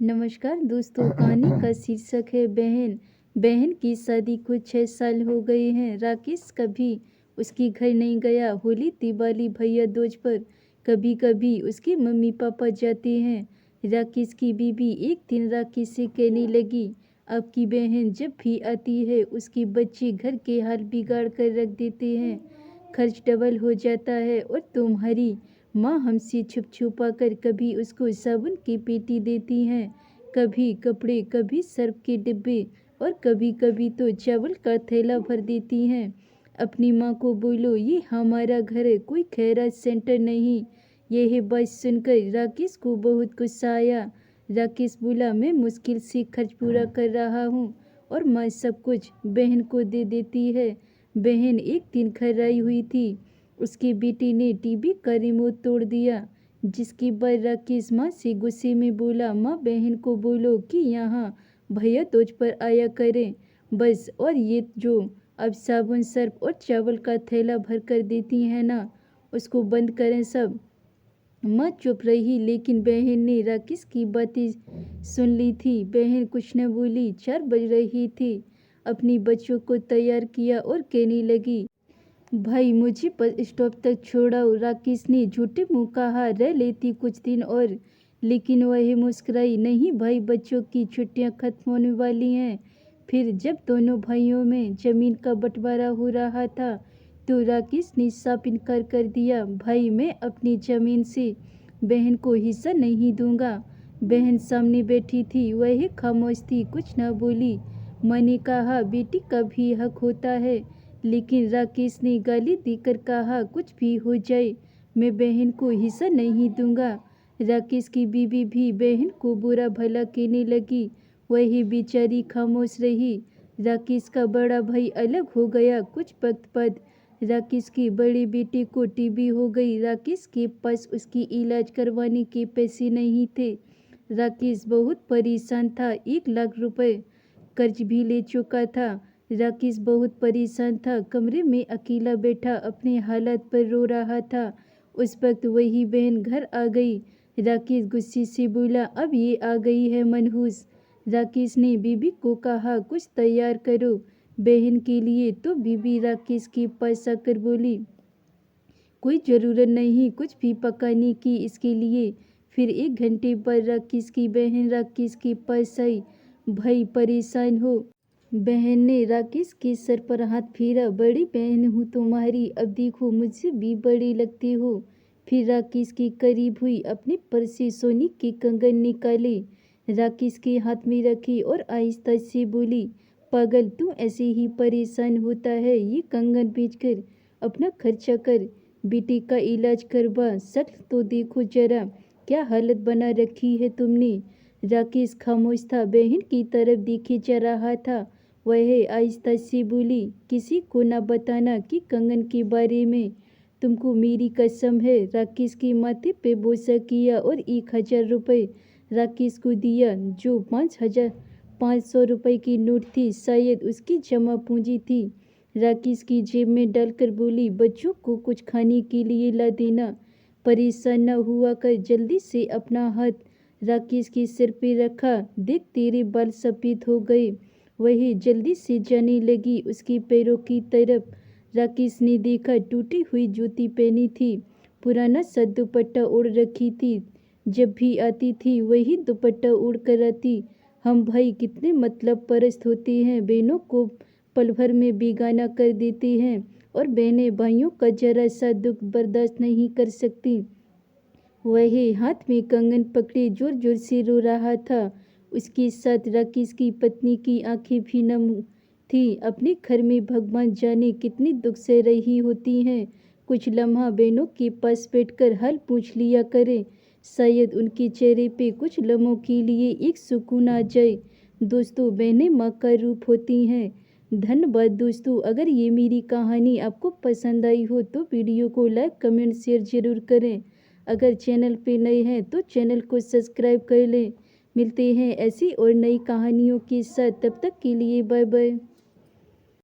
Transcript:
नमस्कार दोस्तों, कहानी का शीर्षक है बहन। बहन की शादी को 6 साल हो गए हैं। राकेश कभी उसके घर नहीं गया। होली, दिवाली, भैया दूज पर कभी कभी उसके मम्मी पापा जाते हैं। राकेश की बीबी एक दिन राकेश से कहने लगी, आपकी बहन जब भी आती है उसके बच्चे घर के हाल बिगाड़ कर रख देते हैं। खर्च डबल हो जाता है और तुम्हारी माँ हमसे छुप छुपा कर कभी उसको साबुन की पेटी देती हैं, कभी कपड़े, कभी सर्फ के डिब्बे और कभी कभी तो चावल का थैला भर देती हैं। अपनी माँ को बोलो ये हमारा घर है, कोई खैरात सेंटर नहीं। यह बात सुनकर राकेश को बहुत गुस्सा आया। राकेश बोला, मैं मुश्किल से खर्च पूरा कर रहा हूँ और माँ सब कुछ बहन को दे देती है। बहन एक दिन घर आई हुई थी। उसके बेटे ने टीवी का रिमोट तोड़ दिया, जिसके बाद राकेश माँ से गुस्से में बोला, माँ बहन को बोलो कि यहाँ भैया दूज पर आया करें बस। और ये जो अब साबुन, सर्फ और चावल का थैला भर कर देती है ना, उसको बंद करें सब। माँ चुप रही, लेकिन बहन ने राकेश की बातें सुन ली थी। बहन कुछ न बोली। 4 बज रही थी। अपनी बच्चों को तैयार किया और कहने लगी, भाई मुझे बस स्टॉप तक छोड़ाओ। राकेश ने झूठे मुंह कहा, रह लेती कुछ दिन और। लेकिन वह मुस्कुराई, नहीं भाई, बच्चों की छुट्टियां खत्म होने वाली हैं। फिर जब दोनों भाइयों में जमीन का बंटवारा हो रहा था तो राकेश ने साफ इनकार कर दिया, भाई मैं अपनी जमीन से बहन को हिस्सा नहीं दूंगा। बहन सामने बैठी थी, वह खामोश थी, कुछ न बोली। मैंने कहा, बेटी का भी हक होता है। लेकिन राकेश ने गाली देकर कहा, कुछ भी हो जाए मैं बहन को हिस्सा नहीं दूंगा। राकेश की बीवी भी बहन को बुरा भला कहने लगी। वही बेचारी खामोश रही। राकेश का बड़ा भाई अलग हो गया। कुछ वक्त बाद राकेश के बड़े बेटे को टीबी हो गई। राकेश के पास उसकी इलाज करवाने के पैसे नहीं थे। राकेश बहुत परेशान था। 1 लाख रुपए कर्ज भी ले चुका था। राकेश बहुत परेशान था। कमरे में अकेला बैठा अपने हालात पर रो रहा था। उस वक्त वही बहन घर आ गई। राकेश गुस्से से बोला, अब ये आ गई है मनहूस। राकेश ने बीबी को कहा, कुछ तैयार करो बहन के लिए। तो बीबी राकेश के पास आकर बोली, कोई ज़रूरत नहीं कुछ भी पकाने की इसके लिए। फिर 1 घंटे बाद राकेश की बहन राकेश के पास आई। भाई परेशान हो? बहन ने राकेश के सर पर हाथ फेरा। बड़ी बहन हूँ तुम्हारी, अब देखो मुझसे भी बड़ी लगती हो। फिर राकेश के करीब हुई, अपने पर्स से सोने के कंगन निकाले, राकेश के हाथ में रखे और आहिस्ता से बोली, पागल तू ऐसे ही परेशान होता है, ये कंगन बेचकर अपना खर्चा कर, बेटे का इलाज करवा। शक्ल तो देखो जरा, क्या हालत बना रखी है तुमने। राकेश खामोश था, बहन की तरफ देखे जा रहा था। वह आहिस्ता से बोली, किसी को न बताना कि कंगन के बारे में, तुमको मेरी कसम है। राकेश के माथे पे बोसा किया और 1,000 रुपये राकेश को दिया, जो 5,500 रुपये की नोट थी, शायद उसकी जमा पूंजी थी। राकेश की जेब में डालकर बोली, बच्चों को कुछ खाने के लिए ला देना, परेशान न हुआ कर। जल्दी से अपना हाथ राकेश के सिर पे रखा, देख तेरे बाल सफ़ेद हो गए। वही जल्दी से जाने लगी उसके पैरों की तरफ। राकेश ने देखा, टूटी हुई जूती पहनी थी, पुराना सा दुपट्टा ओढ़ रखी थी। जब भी आती थी वही दुपट्टा ओढ़ कर आती। हम भाई कितने मतलब परस्त होते हैं, बहनों को पल भर में बेगाना कर देते हैं और बहनें भाइयों का जरा सा दुख बर्दाश्त नहीं कर सकती। वह हाथ में कंगन पकड़े जोर जोर से रो रहा था। उसके साथ राकेश की पत्नी की आंखें भी नम थी। अपने घर में भगवान जाने कितनी दुख से रही होती हैं। कुछ लम्हा बहनों के पास बैठकर हाल पूछ लिया करें, शायद उनके चेहरे पे कुछ लम्हों के लिए एक सुकून आ जाए। दोस्तों, बहनें माँ का रूप होती हैं। धन्यवाद दोस्तों। अगर ये मेरी कहानी आपको पसंद आई हो तो वीडियो को लाइक, कमेंट, शेयर ज़रूर करें। अगर चैनल पे नए हैं तो चैनल को सब्सक्राइब कर लें। मिलते हैं ऐसी और नई कहानियों के साथ, तब तक के लिए बाय बाय।